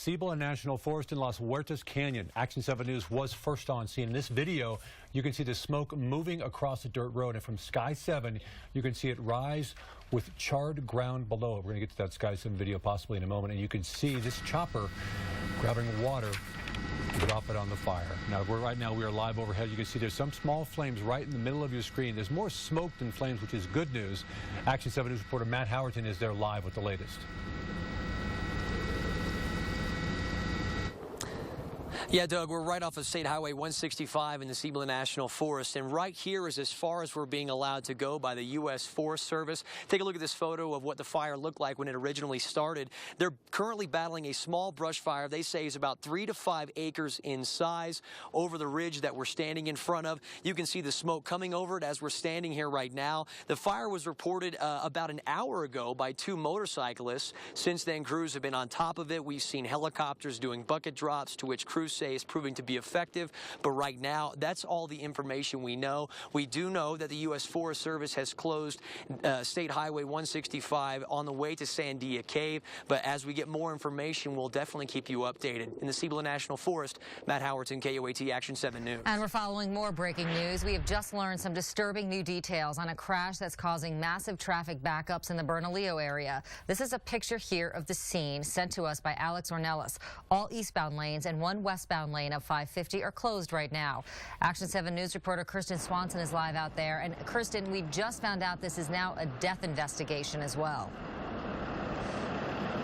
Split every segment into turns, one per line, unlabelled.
Cibola National Forest in Las Huertas Canyon. Action 7 News was first on scene. In this video, you can see the smoke moving across the dirt road, and from Sky 7, you can see it rise with charred ground below it. We're going to get to that Sky 7 video possibly in a moment, and you can see this chopper grabbing water to drop it on the fire. Now, right now we are live overhead. You can see there's some small flames right in the middle of your screen. There's more smoke than flames, which is good news. Action 7 News reporter Matt Howerton is there live with the latest.
Yeah, Doug, we're right off of State Highway 165 in the Cibola National Forest, and right here is as far as we're being allowed to go by the U.S. Forest Service. Take a look at this photo of what the fire looked like when it originally started. They're currently battling a small brush fire they say is about 3 to 5 acres in size over the ridge that we're standing in front of. You can see the smoke coming over it as we're standing here right now. The fire was reported about an hour ago by 2 motorcyclists. Since then, crews have been on top of it. We've seen helicopters doing bucket drops, to which crews say is proving to be effective, but right now that's all the information we know. We do know that the U.S. Forest Service has closed State Highway 165 on the way to Sandia Cave, but as we get more information, we'll definitely keep you updated. In the Cibola National Forest, Matt Howerton, KOAT Action 7 News.
And we're following more breaking news. We have just learned some disturbing new details on a crash that's causing massive traffic backups in the Bernalillo area. This is a picture here of the scene sent to us by Alex Ornelas. All eastbound lanes and one westbound lane of 550 are closed right now. Action 7 News reporter Kristina Swanson is live out there. And Kristen, we just found out this is now a death investigation as well.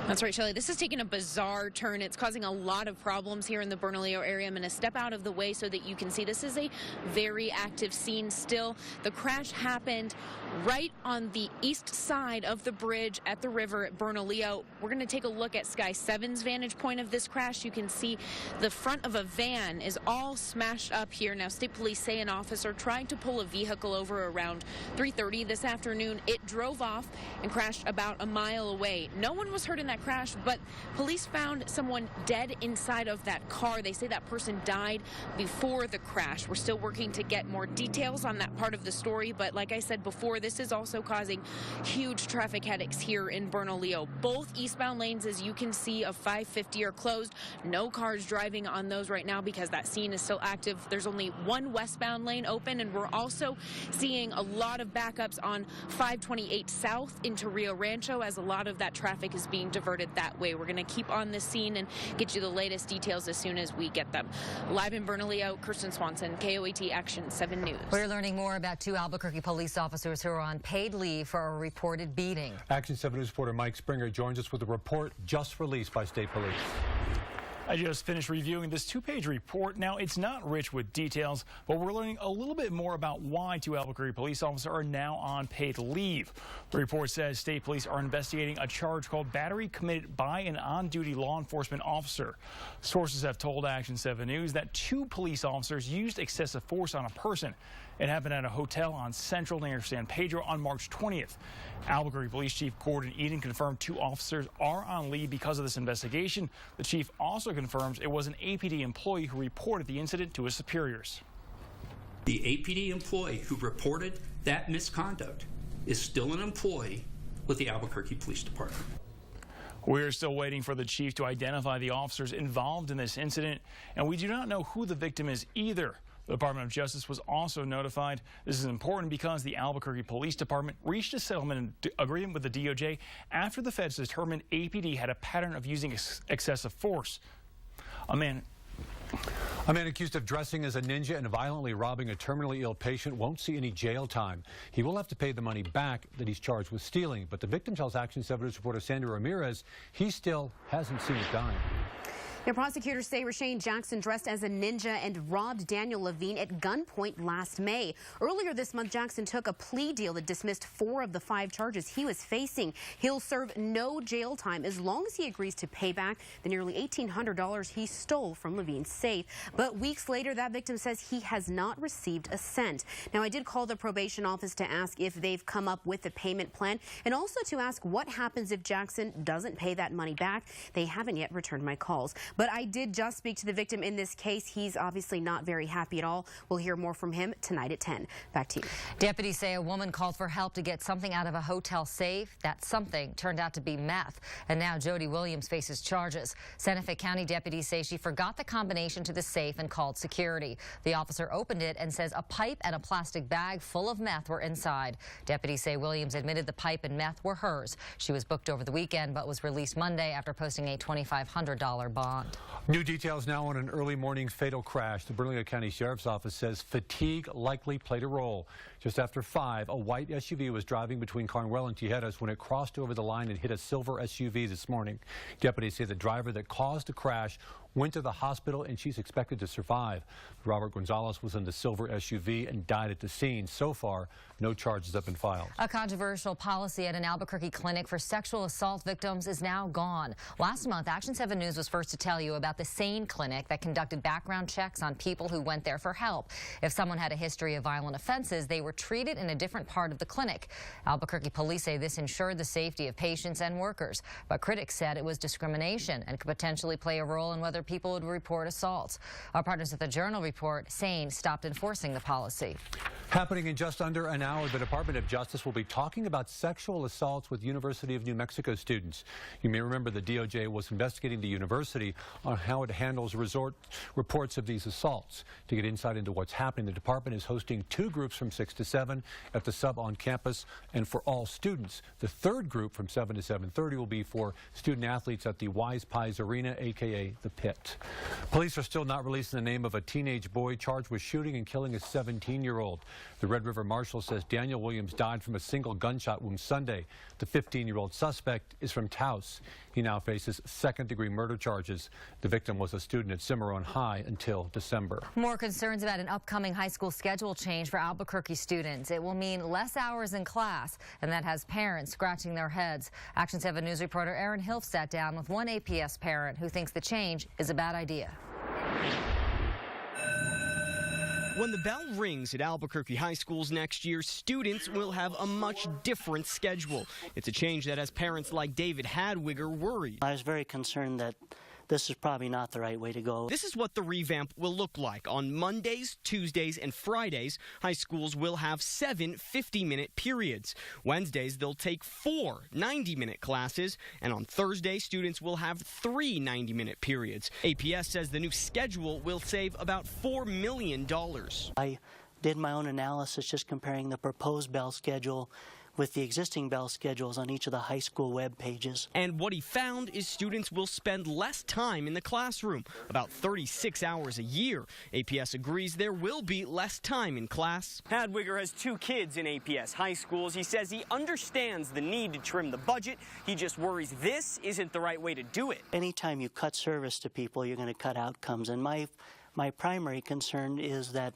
That's right, Shelley. This is taking a bizarre turn. It's causing a lot of problems here in the Bernalillo area. I'm going to step out of the way so that you can see this is a very active scene still. The crash happened right on the east side of the bridge at the river at Bernalillo. We're going to take a look at Sky 7's vantage point of this crash. You can see the front of a van is all smashed up here. Now, State Police say an officer tried to pull a vehicle over around 3:30 this afternoon. It drove off and crashed about a mile away. No one was hurt in that crash, but police found someone dead inside of that car. They say that person died before the crash. We're still working to get more details on that part of the story, but like I said before, this is also causing huge traffic headaches here in Bernalillo. Both eastbound lanes, as you can see, of 550 are closed. No cars driving on those right now because that scene is still active. There's only one westbound lane open, and we're also seeing a lot of backups on 528 south into Rio Rancho as a lot of that traffic is being diverted that way. We're going to keep on this scene and get you the latest details as soon as we get them. Live in Bernalillo, Kristina Swanson, KOAT Action 7 News.
We're learning more about 2 Albuquerque police officers who are on paid leave for a reported beating.
Action 7 News reporter Mike Springer joins us with a report just released by state police.
I just finished reviewing this 2-page report. Now, it's not rich with details, but we're learning a little bit more about why 2 Albuquerque police officers are now on paid leave. The report says state police are investigating a charge called battery committed by an on-duty law enforcement officer. Sources have told Action 7 News that 2 police officers used excessive force on a person. It happened at a hotel on Central near San Pedro on March 20th. Albuquerque Police Chief Gordon Eden confirmed 2 officers are on leave because of this investigation. The chief also confirms it was an APD employee who reported the incident to his superiors.
The APD employee who reported that misconduct is still an employee with the Albuquerque Police Department.
We're still waiting for the chief to identify the officers involved in this incident, and we do not know who the victim is either. The Department of Justice was also notified. This is important because the Albuquerque Police Department reached a settlement agreement with the DOJ after the feds determined APD had a pattern of using excessive force. A man
accused of dressing as a ninja and violently robbing a terminally ill patient won't see any jail time. He will have to pay the money back that he's charged with stealing. But the victim tells Action 7 News reporter Sandra Ramirez he still hasn't seen a dime.
Now, prosecutors say Rashane Jackson dressed as a ninja and robbed Daniel Levine at gunpoint last May. Earlier this month, Jackson took a plea deal that dismissed 4 of the 5 charges he was facing. He'll serve no jail time as long as he agrees to pay back the nearly $1,800 he stole from Levine's safe. But weeks later, that victim says he has not received a cent. Now, I did call the probation office to ask if they've come up with a payment plan and also to ask what happens if Jackson doesn't pay that money back. They haven't yet returned my calls. But I did just speak to the victim in this case. He's obviously not very happy at all. We'll hear more from him tonight at 10. Back to you.
Deputies say a woman called for help to get something out of a hotel safe. That something turned out to be meth. And now Jody Williams faces charges. Santa Fe County deputies say she forgot the combination to the safe and called security. The officer opened it and says a pipe and a plastic bag full of meth were inside. Deputies say Williams admitted the pipe and meth were hers. She was booked over the weekend but was released Monday after posting a $2,500 bond.
New details now on an early morning fatal crash. The Bernalillo County Sheriff's Office says fatigue likely played a role. Just after 5, a white SUV was driving between Carnwell and Tijeras when it crossed over the line and hit a silver SUV this morning. Deputies say the driver that caused the crash went to the hospital and she's expected to survive. Robert Gonzalez was in the silver SUV and died at the scene. So far, no charges have been filed.
A controversial policy at an Albuquerque clinic for sexual assault victims is now gone. Last month, Action 7 News was first to tell you about the SANE clinic that conducted background checks on people who went there for help. If someone had a history of violent offenses, they were treated in a different part of the clinic. Albuquerque police say this ensured the safety of patients and workers, but critics said it was discrimination and could potentially play a role in whether people would report assaults. Our partners at the Journal report SANE stopped enforcing the policy.
Happening in just under an hour, the Department of Justice will be talking about sexual assaults with University of New Mexico students. You may remember the DOJ was investigating the university on how it handles reports of these assaults. To get insight into what's happening, the department is hosting 2 groups from 6 to 7 at the sub on campus and for all students. The 3rd group from 7 to 7:30 will be for student athletes at the Wise Pies Arena, aka the Pit. Police are still not releasing the name of a teenage boy charged with shooting and killing a 17-year-old. The Red River Marshal says Daniel Williams died from a single gunshot wound Sunday. The 15-year-old suspect is from Taos. He now faces 2nd-degree murder charges. The victim was a student at Cimarron High until December.
More concerns about an upcoming high school schedule change for Albuquerque students. It will mean less hours in class, and that has parents scratching their heads. Action 7 News reporter Aaron Hilf sat down with one APS parent who thinks the change is a bad idea.
When the bell rings at Albuquerque high schools next year, students will have a much different schedule. It's a change that has parents like David Hadwiger worried.
I was very concerned that this is probably not the right way to go.
This is what the revamp will look like. On Mondays, Tuesdays, and Fridays, high schools will have 7 50-minute periods. Wednesdays, they'll take 4 90-minute classes, and on Thursday, students will have 3 90-minute periods. APS says the new schedule will save about $4 million.
I did my own analysis just comparing the proposed bell schedule with the existing bell schedules on each of the high school web pages.
And what he found is students will spend less time in the classroom, about 36 hours a year. APS agrees there will be less time in class. Hadwiger has 2 kids in APS high schools. He says he understands the need to trim the budget. He just worries this isn't the right way to do it.
Anytime you cut service to people, you're going to cut outcomes. And my primary concern is that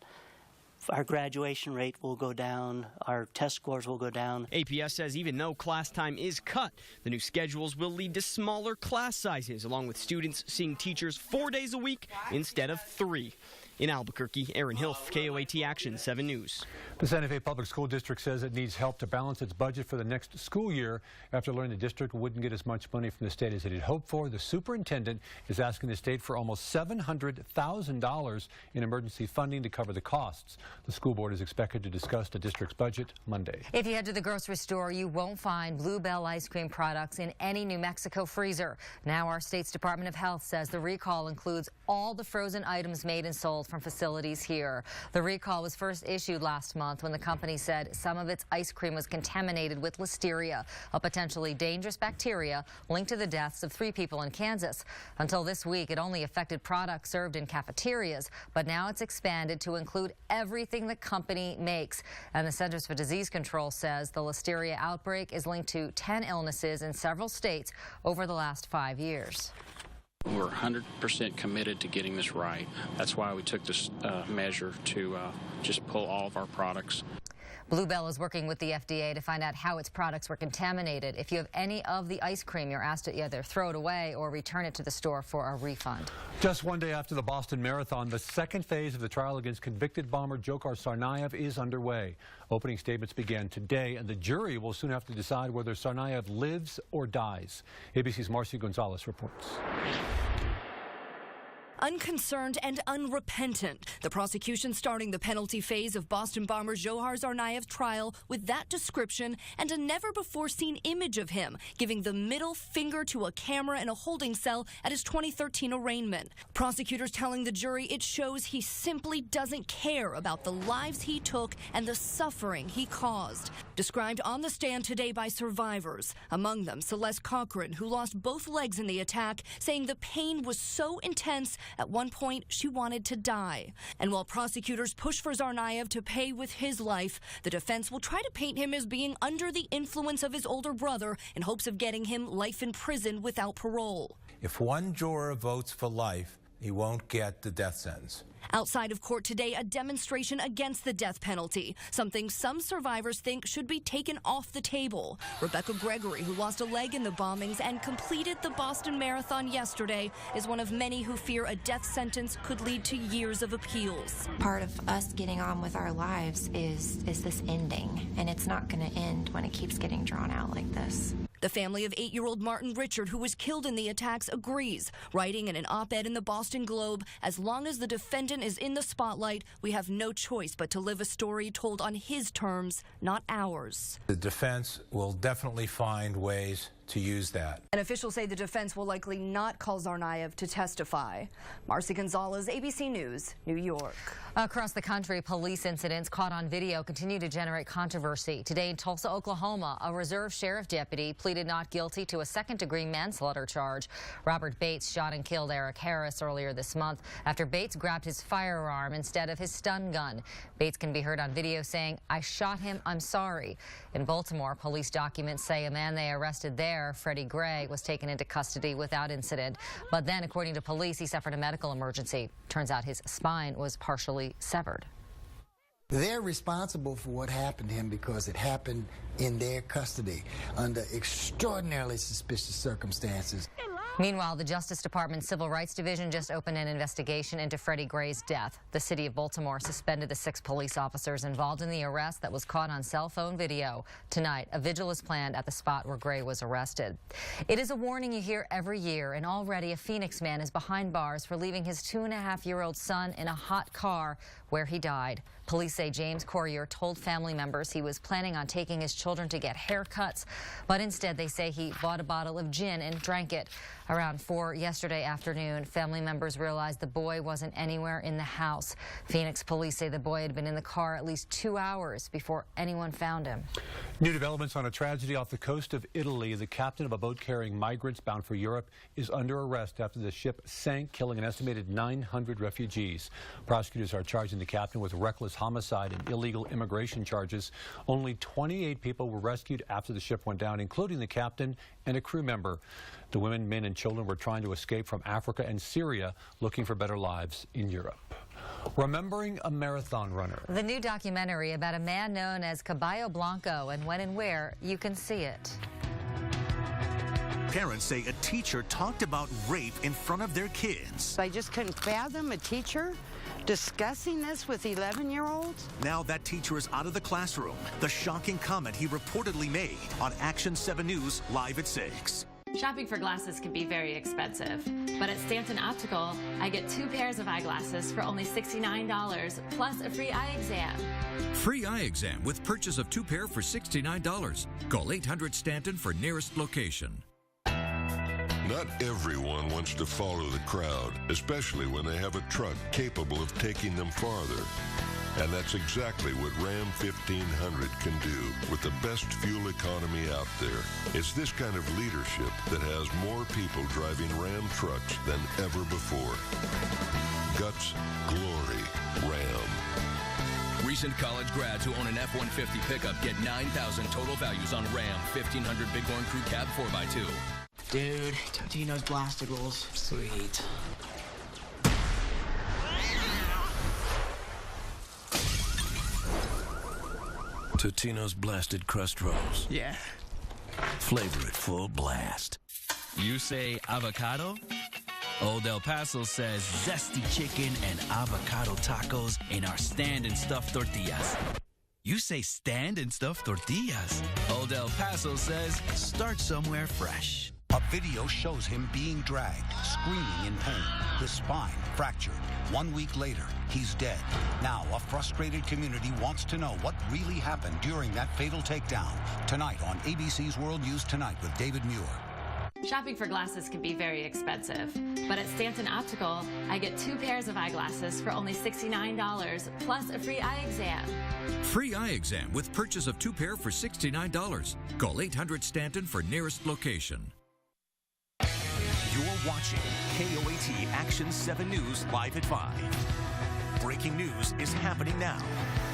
our graduation rate will go down, our test scores will go down.
APS says even though class time is cut, the new schedules will lead to smaller class sizes, along with students seeing teachers 4 days a week instead of 3. In Albuquerque, Aaron Hilf, KOAT Action 7 News.
The Santa Fe Public School District says it needs help to balance its budget for the next school year. After learning the district wouldn't get as much money from the state as it had hoped for, the superintendent is asking the state for almost $700,000 in emergency funding to cover the costs. The school board is expected to discuss the district's budget Monday.
If you head to the grocery store, you won't find Bluebell ice cream products in any New Mexico freezer. Now our state's Department of Health says the recall includes all the frozen items made and sold from facilities here. The recall was first issued last month when the company said some of its ice cream was contaminated with listeria, a potentially dangerous bacteria linked to the deaths of 3 people in Kansas. Until this week, it only affected products served in cafeterias, but now it's expanded to include everything the company makes. And the Centers for Disease Control says the listeria outbreak is linked to 10 illnesses in several states over the last 5 years.
We're 100% committed to getting this right. That's why we took this measure to just pull all of our products.
Bluebell is working with the FDA to find out how its products were contaminated. If you have any of the ice cream, you're asked to either throw it away or return it to the store for a refund.
Just one day after the Boston Marathon, the second phase of the trial against convicted bomber Dzhokhar Tsarnaev is underway. Opening statements began today, and the jury will soon have to decide whether Tsarnaev lives or dies. ABC's Marcy Gonzalez reports.
Unconcerned and unrepentant, the prosecution starting the penalty phase of Boston bomber Dzhokhar Tsarnaev's trial with that description and a never-before-seen image of him giving the middle finger to a camera in a holding cell at his 2013 arraignment. Prosecutors telling the jury it shows he simply doesn't care about the lives he took and the suffering he caused. Described on the stand today by survivors, among them Celeste Cochran, who lost both legs in the attack, saying the pain was so intense at one point she wanted to die. And while prosecutors push for Tsarnaev to pay with his life, the defense will try to paint him as being under the influence of his older brother in hopes of getting him life in prison without parole.
If one juror votes for life, he won't get the death sentence.
Outside of court today, a demonstration against the death penalty, something some survivors think should be taken off the table. Rebecca Gregory, who lost a leg in the bombings and completed the Boston Marathon yesterday, is one of many who fear a death sentence could lead to years of appeals.
Part of us getting on with our lives is this ending, and it's not going to end when it keeps getting drawn out like this.
The family of 8-year-old Martin Richard, who was killed in the attacks, agrees, writing in an op-ed in the Boston Globe, as long as the defendant is in the spotlight, we have no choice but to live a story told on his terms, not ours.
The defense will definitely find ways to use that.
And officials say the defense will likely not call Tsarnaev to testify. Marcy Gonzalez, ABC News, New York.
Across the country, police incidents caught on video continue to generate controversy. Today in Tulsa, Oklahoma, a reserve sheriff deputy pleaded not guilty to a second-degree manslaughter charge. Robert Bates shot and killed Eric Harris earlier this month after Bates grabbed his firearm instead of his stun gun. Bates can be heard on video saying, "I shot him, I'm sorry." In Baltimore, police documents say a man they arrested there, Freddie Gray, was taken into custody without incident. But then, according to police, he suffered a medical emergency. Turns out his spine was partially severed.
They're responsible for what happened to him because it happened in their custody under extraordinarily suspicious circumstances.
Meanwhile, the Justice Department Civil Rights Division just opened an investigation into Freddie Gray's death. The city of Baltimore suspended the 6 police officers involved in the arrest that was caught on cell phone video. Tonight, a vigil is planned at the spot where Gray was arrested. It is a warning you hear every year, and already a Phoenix man is behind bars for leaving his 2.5-year-old son in a hot car where he died. Police say James Corrier told family members he was planning on taking his children to get haircuts, but instead they say he bought a bottle of gin and drank it. Around 4 yesterday afternoon, family members realized the boy wasn't anywhere in the house. Phoenix police say the boy had been in the car at least 2 hours before anyone found him.
New developments on a tragedy off the coast of Italy. The captain of a boat carrying migrants bound for Europe is under arrest after the ship sank, killing an estimated 900 refugees. Prosecutors are charging the captain with reckless homicide and illegal immigration charges. Only 28 people were rescued after the ship went down, including the captain and a crew member. The women, men, and children were trying to escape from Africa and Syria, looking for better lives in Europe. Remembering a marathon runner.
The new documentary about a man known as Caballo Blanco, and when and where you can see it.
Parents say a teacher talked about rape in front of their kids.
I just couldn't fathom a teacher discussing this with 11-year-olds.
Now that teacher is out of the classroom. The shocking comment he reportedly made on Action 7 News live at 6.
Shopping for glasses can be very expensive, but at Stanton Optical, I get 2 pairs of eyeglasses for only $69, plus a free eye exam.
Free eye exam with purchase of 2 pair for $69. Call 800 Stanton for nearest location.
Not everyone wants to follow the crowd, especially when they have a truck capable of taking them farther. And that's exactly what Ram 1500 can do with the best fuel economy out there. It's this kind of leadership that has more people driving Ram trucks than ever before. Guts, glory, Ram.
Recent college grads who own an F-150 pickup get $9,000 total values on Ram 1500 Bighorn Crew Cab 4x2.
Dude, Totino's blasted rolls. Sweet.
Totino's blasted crust rolls.
Yeah.
Flavor it full blast.
You say avocado? Old El Paso says zesty chicken and avocado tacos in our stand and stuffed tortillas. You say stand and stuffed tortillas. Old El Paso says start somewhere fresh.
A video shows him being dragged, screaming in pain, his spine fractured. 1 week later, he's dead. Now, a frustrated community wants to know what really happened during that fatal takedown. Tonight on ABC's World News Tonight with David Muir.
Shopping for glasses can be very expensive, but at Stanton Optical, I get 2 pairs of eyeglasses for only $69, plus a free eye exam.
Free eye exam with purchase of 2 pair for $69. Call 800-STANTON for nearest location.
You're watching KOAT Action 7 News live at 5. Breaking news is happening now.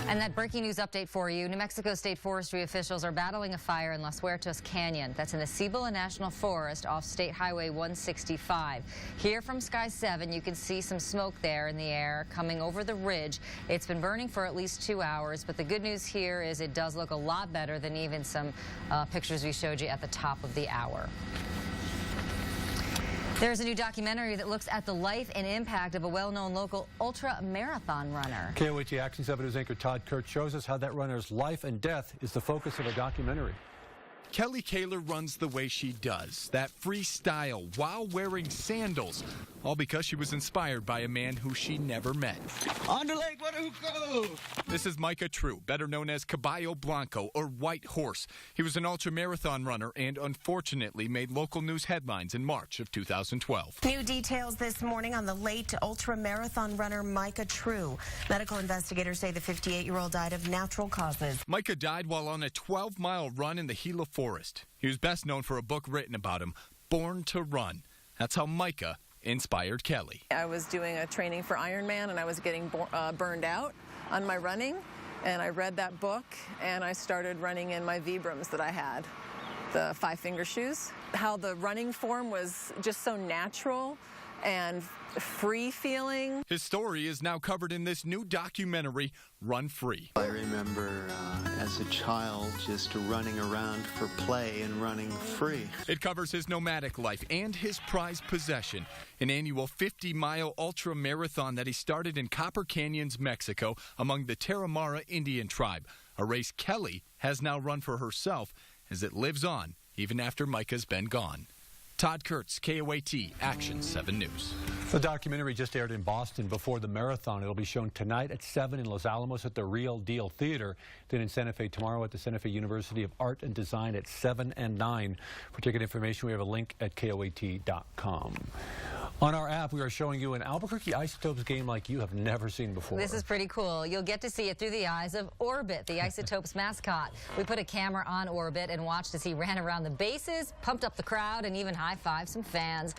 And that breaking news update for you. New Mexico State Forestry officials are battling a fire in Los Huertos Canyon. That's in the Cibola National Forest off State Highway 165. Here from Sky 7, you can see some smoke there in the air coming over the ridge. It's been burning for at least 2 hours, but the good news here is it does look a lot better than even some pictures we showed you at the top of the hour. There's a new documentary that looks at the life and impact of a well-known local ultra-marathon runner.
KOAT Action 7 News anchor Todd Kurtz shows us how that runner's life and death is the focus of a documentary.
Kelly Kaler runs the way she does, that freestyle while wearing sandals, all because she was inspired by a man who she never met.
On the lake, Guadalupe!
This is Micah True, better known as Caballo Blanco, or White Horse. He was an ultramarathon runner and unfortunately made local news headlines in March of 2012.
New details this morning on the late ultramarathon runner Micah True. Medical investigators say the 58-year-old died of natural causes.
Micah died while on a 12-mile run in the Gila Forest. He was best known for a book written about him, Born to Run. That's how Micah inspired Kelly.
I was doing a training for Ironman and I was getting burned out on my running, and I read that book and I started running in my Vibrams that I had, the 5-finger shoes. How the running form was just so natural and free feeling.
His story is now covered in this new documentary, Run Free.
I remember as a child just running around for play and running free.
It covers his nomadic life and his prized possession, an annual 50-mile ultra marathon that he started in Copper Canyons, Mexico, among the Tarahumara Indian tribe, a race Kelly has now run for herself as it lives on even after Micah's been gone. Todd Kurtz, KOAT Action 7 News.
The documentary just aired in Boston before the marathon. It'll be shown tonight at 7 in Los Alamos at the Real Deal Theater. Then in Santa Fe tomorrow at the Santa Fe University of Art and Design at 7 and 9. For ticket information, we have a link at KOAT.com. On our app, we are showing you an Albuquerque Isotopes game like you have never seen before.
This is pretty cool. You'll get to see it through the eyes of Orbit, the Isotopes mascot. We put a camera on Orbit and watched as he ran around the bases, pumped up the crowd, and even high-fived some fans.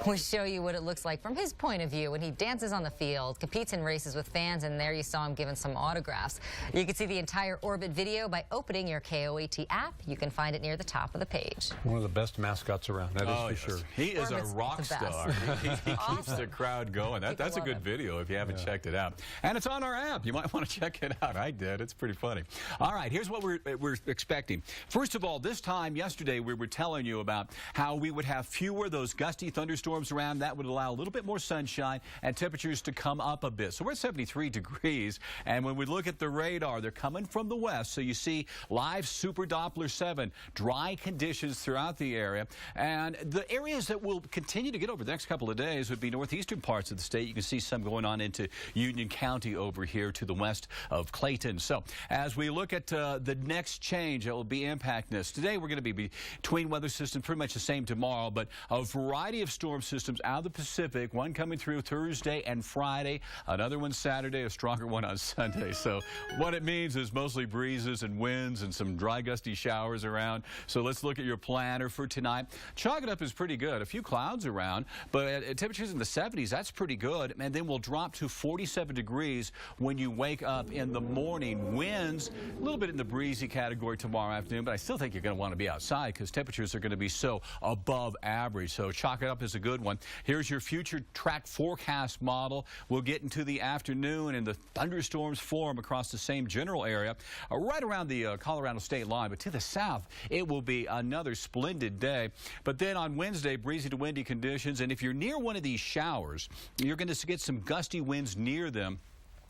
We show you what it looks like from his point of view when he dances on the field, competes in races with fans, and there you saw him giving some autographs. You can see the entire Orbit video by opening your KOAT app. You can find it near the top of the page.
One of the best mascots around, that is for sure.
He is
Orbit's
a rock
the best.
star. He keeps the crowd going. That's a good video if you haven't checked it out. And it's on our app. You might want to check it out. I did. It's pretty funny. All right, here's what we're expecting. First of all, this time yesterday we were telling you about how we would have fewer of those gusty thunderstorms around. That would allow a little bit more sunshine and temperatures to come up a bit. So we're at 73 degrees. And when we look at the radar, they're coming from the west. So you see live Super Doppler 7, dry conditions throughout the area. And the areas that will continue to get over the next couple of days would be northeastern parts of the state. You can see some going on into Union County over here to the west of Clayton. So as we look at the next change that will be impacting us, today we're going to be between weather systems, pretty much the same tomorrow, but a variety of storm systems out of the Pacific, one coming through Thursday and Friday, another one Saturday, a stronger one on Sunday. So what it means is mostly breezes and winds and some dry, gusty showers around. So let's look at your planner for tonight. Chalk it up is pretty good. A few clouds around, but at temperatures in the 70s, that's pretty good. And then we'll drop to 47 degrees when you wake up in the morning. Winds, a little bit in the breezy category tomorrow afternoon, but I still think you're going to want to be outside because temperatures are going to be so above average. So chalk it up is a good one. Here's your future track forecast model. We'll get into the afternoon and the thunderstorms form across the same general area right around the Colorado state line. But to the south, it will be another splendid day. But then on Wednesday, breezy to windy conditions. And if you're near one of these showers, you're going to get some gusty winds near them.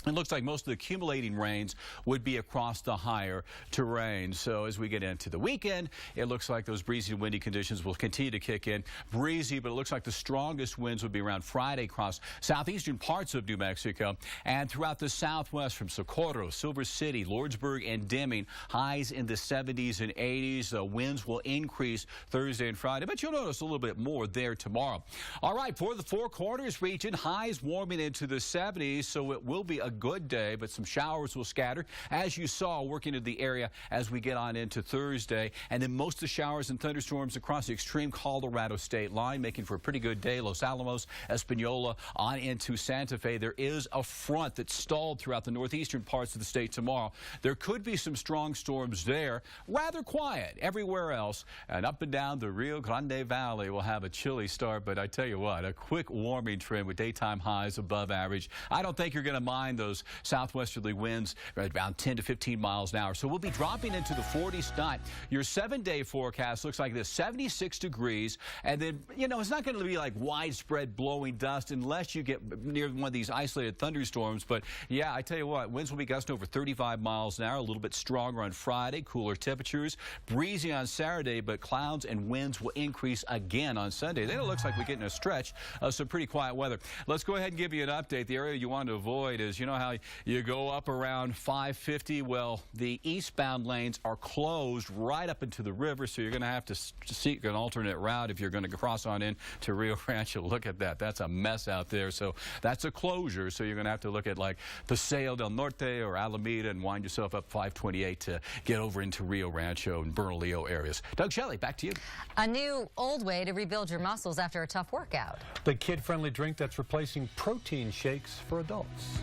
It looks like most of the accumulating rains would be across the higher terrain. So as we get into the weekend, it looks like those breezy and windy conditions will continue to kick in. Breezy, but it looks like the strongest winds would be around Friday across southeastern parts of New Mexico and throughout the southwest from Socorro, Silver City, Lordsburg, and Deming. Highs in the 70s and 80s. The winds will increase Thursday and Friday, but you'll notice a little bit more there tomorrow. All right, for the Four Corners region, highs warming into the 70s, so it will be a good day, but some showers will scatter, as you saw, working in the area as we get on into Thursday. And then most of the showers and thunderstorms across the extreme Colorado state line, making for a pretty good day. Los Alamos, Espanola, on into Santa Fe. There is a front that's stalled throughout the northeastern parts of the state tomorrow. There could be some strong storms there. Rather quiet everywhere else. And up and down the Rio Grande Valley will have a chilly start, but I tell you what, a quick warming trend with daytime highs above average. I don't think you're going to mind those southwesterly winds around 10 to 15 miles an hour. So we'll be dropping into the 40s tonight. Your 7-day forecast looks like this: 76 degrees. And then, you know, it's not going to be like widespread blowing dust unless you get near one of these isolated thunderstorms. But yeah, I tell you what, winds will be gusting over 35 miles an hour, a little bit stronger on Friday, cooler temperatures, breezy on Saturday, but clouds and winds will increase again on Sunday. Then it looks like we get in a stretch of some pretty quiet weather. Let's go ahead and give you an update. The area you want to avoid is, you know how you go up around 550. Well, the eastbound lanes are closed right up into the river, so you're going to have to seek an alternate route if you're going to cross on in to Rio Rancho. Look at that. That's a mess out there. So that's a closure. So you're going to have to look at like Paseo del Norte or Alameda and wind yourself up 528 to get over into Rio Rancho and Bernalillo areas. Doug Shelley, back to you.
A new old way to rebuild your muscles after a tough workout.
The kid-friendly drink that's replacing protein shakes for adults.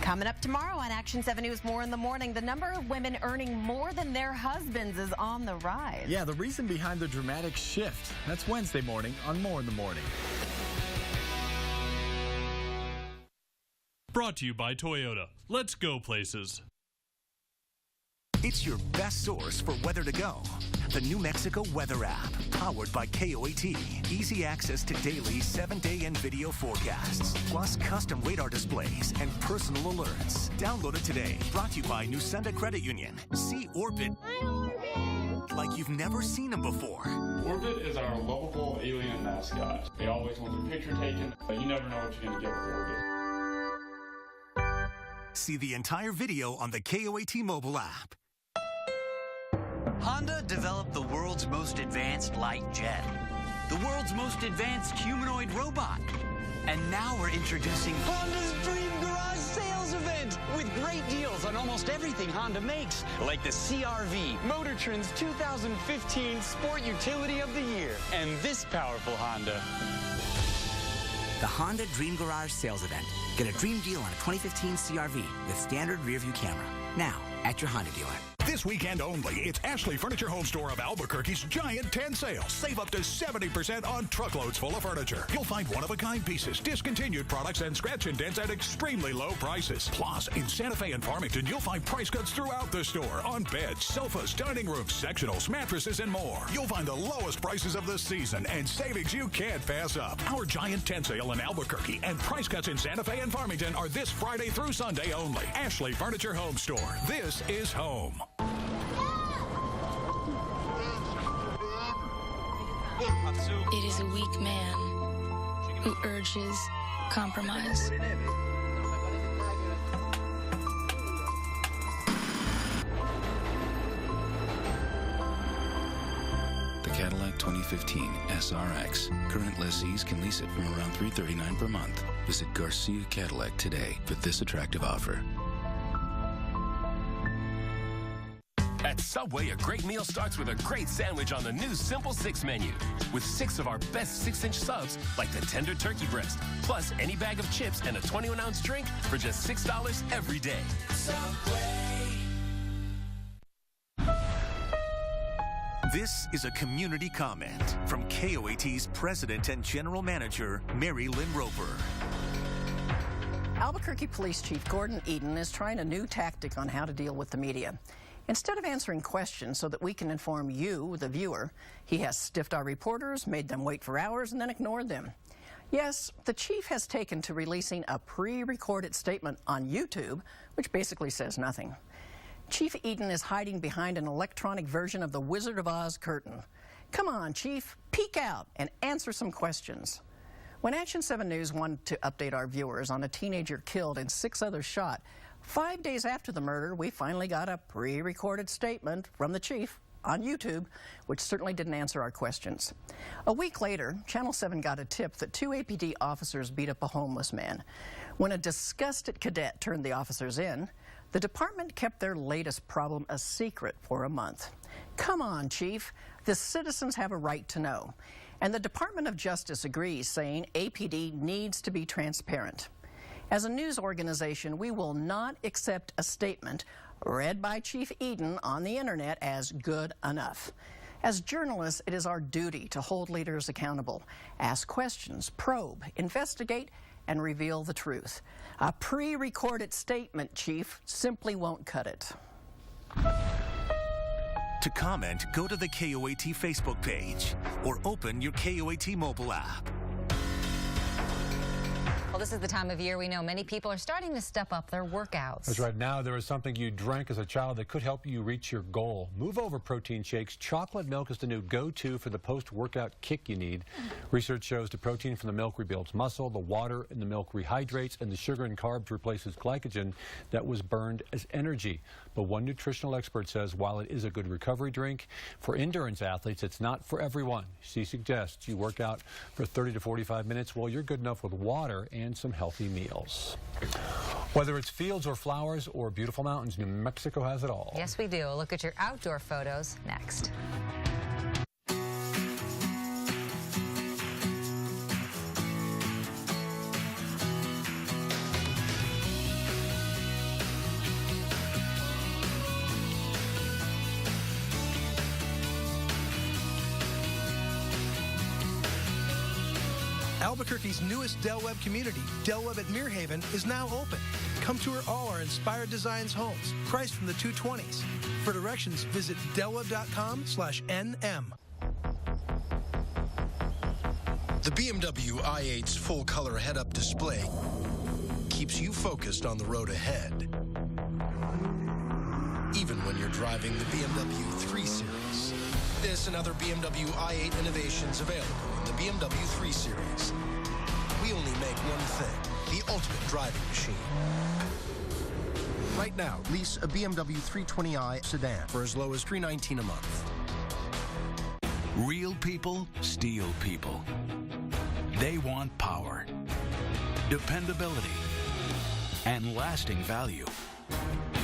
Coming up tomorrow on Action 7 News, more in the morning. The number of women earning more than their husbands is on the rise.
Yeah, the reason behind the dramatic shift. That's Wednesday morning on More in the Morning.
Brought to you by Toyota. Let's go places.
It's your best source for weather to go. The New Mexico Weather app, powered by KOAT. Easy access to daily 7-day and video forecasts, plus custom radar displays and personal alerts. Download it today. Brought to you by Nusenda Credit Union. See Orbit like you've never seen him before.
Orbit is our lovable alien mascot. They always want their picture taken, but you never know what you're going to get with Orbit.
See the entire video on the KOAT mobile app.
Honda developed the world's most advanced light jet, the world's most advanced humanoid robot. And now we're introducing Honda's Dream Garage Sales Event with great deals on almost everything Honda makes, like the CR-V, Motor Trend's 2015 Sport Utility of the Year, and this powerful Honda.
The Honda Dream Garage Sales Event. Get a dream deal on a 2015 CR-V with standard rear-view camera. Now, at your Honda dealer.
This weekend only, it's Ashley Furniture Home Store of Albuquerque's Giant 10 sale. Save up to 70% on truckloads full of furniture. You'll find one-of-a-kind pieces, discontinued products, and scratch and dents at extremely low prices. Plus, in Santa Fe and Farmington, you'll find price cuts throughout the store on beds, sofas, dining rooms, sectionals, mattresses, and more. You'll find the lowest prices of the season and savings you can't pass up. Our Giant 10 sale in Albuquerque and price cuts in Santa Fe and Farmington are this Friday through Sunday only. Ashley Furniture Home Store. This is home.
It is a weak man who urges compromise.
The Cadillac 2015 SRX. Current lessees can lease it from around $339 per month. Visit Garcia Cadillac today for this attractive offer.
At Subway, a great meal starts with a great sandwich on the new Simple 6 menu. With 6 of our best 6-inch subs, like the tender turkey breast, plus any bag of chips and a 21-ounce drink for just $6 every day.
Subway. This is a community comment from KOAT's President and General Manager, Mary Lynn Roper.
Albuquerque Police Chief Gordon Eden is trying a new tactic on how to deal with the media. Instead of answering questions so that we can inform you, the viewer, he has stiffed our reporters, made them wait for hours, and then ignored them. Yes, the chief has taken to releasing a pre-recorded statement on YouTube, which basically says nothing. Chief Eden is hiding behind an electronic version of the Wizard of Oz curtain. Come on, Chief, peek out and answer some questions. When Action 7 News wanted to update our viewers on a teenager killed and 6 others shot, 5 days after the murder, we finally got a pre-recorded statement from the chief on YouTube, which certainly didn't answer our questions. A week later, Channel 7 got a tip that 2 APD officers beat up a homeless man. When a disgusted cadet turned the officers in, the department kept their latest problem a secret for a month. Come on, Chief. The citizens have a right to know. And the Department of Justice agrees, saying APD needs to be transparent. As a news organization, we will not accept a statement read by Chief Eden on the internet as good enough. As journalists, it is our duty to hold leaders accountable, ask questions, probe, investigate, and reveal the truth. A pre-recorded statement, Chief, simply won't cut it.
To comment, go to the KOAT Facebook page or open your KOAT mobile app.
Well, this is the time of year we know many people are starting to step up their workouts.
That's right. Now there is something you drank as a child that could help you reach your goal. Move over protein shakes. Chocolate milk is the new go-to for the post-workout kick you need. Research shows the protein from the milk rebuilds muscle, the water in the milk rehydrates, and the sugar and carbs replaces glycogen that was burned as energy. But one nutritional expert says while it is a good recovery drink, for endurance athletes, it's not for everyone. She suggests you work out for 30 to 45 minutes while you're good enough with water and some healthy meals. Whether it's fields or flowers or beautiful mountains, New Mexico has it all.
Yes, we do. A look at your outdoor photos next.
Albuquerque's newest Del Webb community, Del Webb at Muirhaven, is now open. Come tour all our Inspired Designs homes, priced from the 220s. For directions, visit delwebb.com/NM.
The BMW i8's full-color head-up display keeps you focused on the road ahead, even when you're driving the BMW 3 Series. This and other BMW i8 innovations available in the BMW 3 Series. We only make one thing, the ultimate driving machine. Right now, lease a BMW 320i sedan for as low as $319 a month.
Real people steal people. They want power, dependability, and lasting value.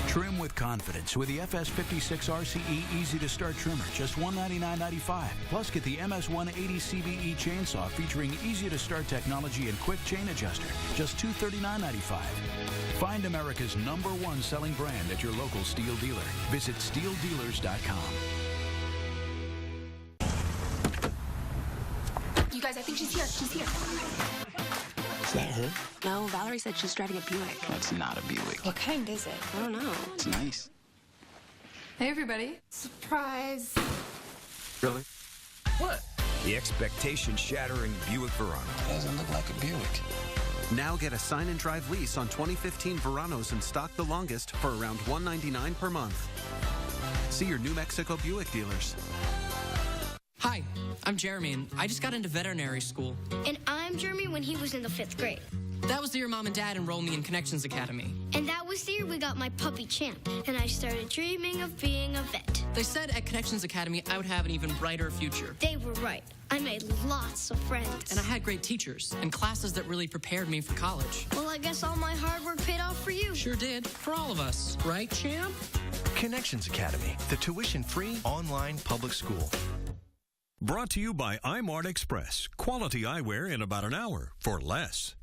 Trim with confidence with the FS56 RCE easy-to-start trimmer, just $199.95. Plus, get the MS180 CBE chainsaw featuring easy-to-start technology and quick chain adjuster, just $239.95. Find America's #1 selling brand at your local Steel dealer. Visit SteelDealers.com.
You guys, I think she's here. She's here.
Is that her?
No, Valerie said she's driving a Buick.
That's not a Buick.
What kind is it? I don't know.
It's nice.
Hey, everybody. Surprise.
Really?
What?
The expectation-shattering Buick Verano.
Doesn't look like a Buick.
Now get a sign and drive lease on 2015 Veranos in stock the longest for around $199 per month. See your New Mexico Buick dealers.
Hi, I'm Jeremy, and I just got into veterinary school.
And I'm Jeremy when he was in the 5th grade.
That was the year Mom and Dad enrolled me in Connections Academy.
And that was the year we got my puppy Champ, and I started dreaming of being a vet.
They said at Connections Academy I would have an even brighter future.
They were right. I made lots of friends.
And I had great teachers and classes that really prepared me for college.
Well, I guess all my hard work paid off for you.
Sure did. For all of us. Right, Champ?
Connections Academy, the tuition-free online public school.
Brought to you by iMart Express. Quality eyewear in about an hour for less.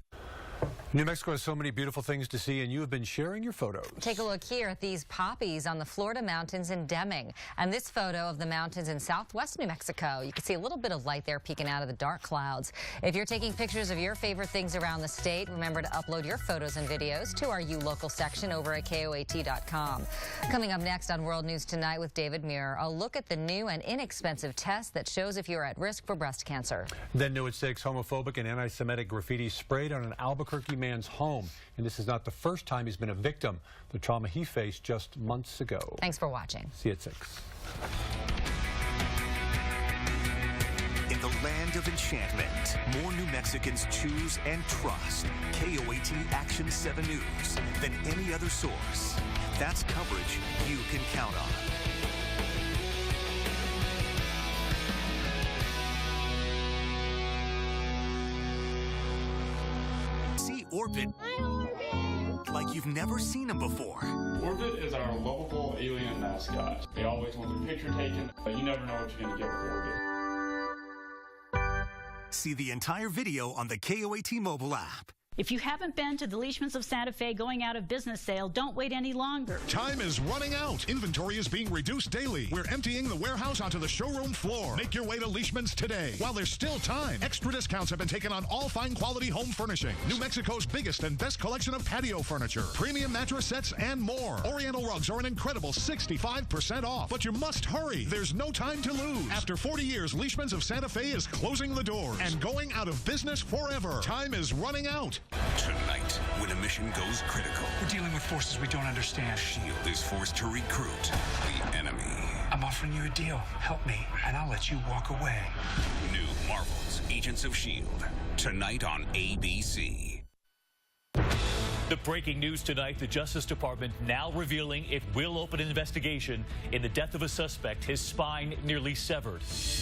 New Mexico has so many beautiful things to see, and you have been sharing your photos.
Take a look here at these poppies on the Florida mountains in Deming. And this photo of the mountains in southwest New Mexico. You can see a little bit of light there peeking out of the dark clouds. If you're taking pictures of your favorite things around the state, remember to upload your photos and videos to our You Local section over at KOAT.com. Coming up next on World News Tonight with David Muir, a look at the new and inexpensive test that shows if you're at risk for breast cancer.
Then new at 6, homophobic and anti-Semitic graffiti sprayed on an Albuquerque man's home. And this is not the first time he's been a victim. The trauma he faced just months ago.
Thanks for watching.
See you at 6.
In the land of enchantment, more New Mexicans choose and trust KOAT Action 7 News than any other source. That's coverage you can count on. See Orbit like you've never seen him before.
Orbit is our lovable alien mascot. They always want their picture taken, but you never know what you're going to get with Orbit.
See the entire video on the KOAT mobile app.
If you haven't been to the Leishmans of Santa Fe going out of business sale, don't wait any longer.
Time is running out. Inventory is being reduced daily. We're emptying the warehouse onto the showroom floor. Make your way to Leishmans today. While there's still time, extra discounts have been taken on all fine quality home furnishings. New Mexico's biggest and best collection of patio furniture, premium mattress sets, and more. Oriental rugs are an incredible 65% off. But you must hurry. There's no time to lose. After 40 years, Leishmans of Santa Fe is closing the doors and going out of business forever. Time is running out.
Tonight, when a mission goes critical,
we're dealing with forces we don't understand.
S.H.I.E.L.D. is forced to recruit the enemy.
I'm offering you a deal. Help me, and I'll let you walk away.
New Marvel's Agents of S.H.I.E.L.D. Tonight on ABC.
The breaking news tonight, the Justice Department now revealing it will open an investigation in the death of a suspect, his spine nearly severed.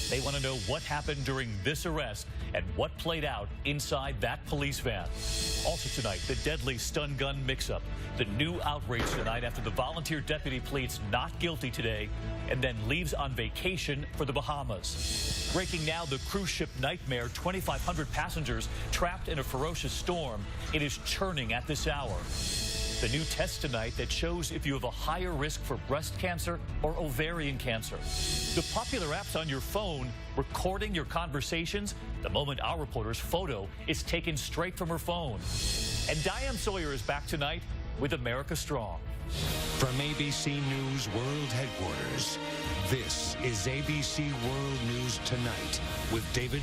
They want to know what happened during this arrest and what played out inside that police van. Also tonight, the deadly stun gun mix-up. The new outrage tonight after the volunteer deputy pleads not guilty today and then leaves on vacation for the Bahamas. Breaking now, the cruise ship nightmare, 2,500 passengers trapped in a ferocious storm. It is churning at this hour. The new test tonight that shows if you have a higher risk for breast cancer or ovarian cancer. The popular apps on your phone recording your conversations the moment our reporter's photo is taken straight from her phone. And Diane Sawyer is back tonight with America Strong.
From ABC News World Headquarters, this is ABC World News Tonight with David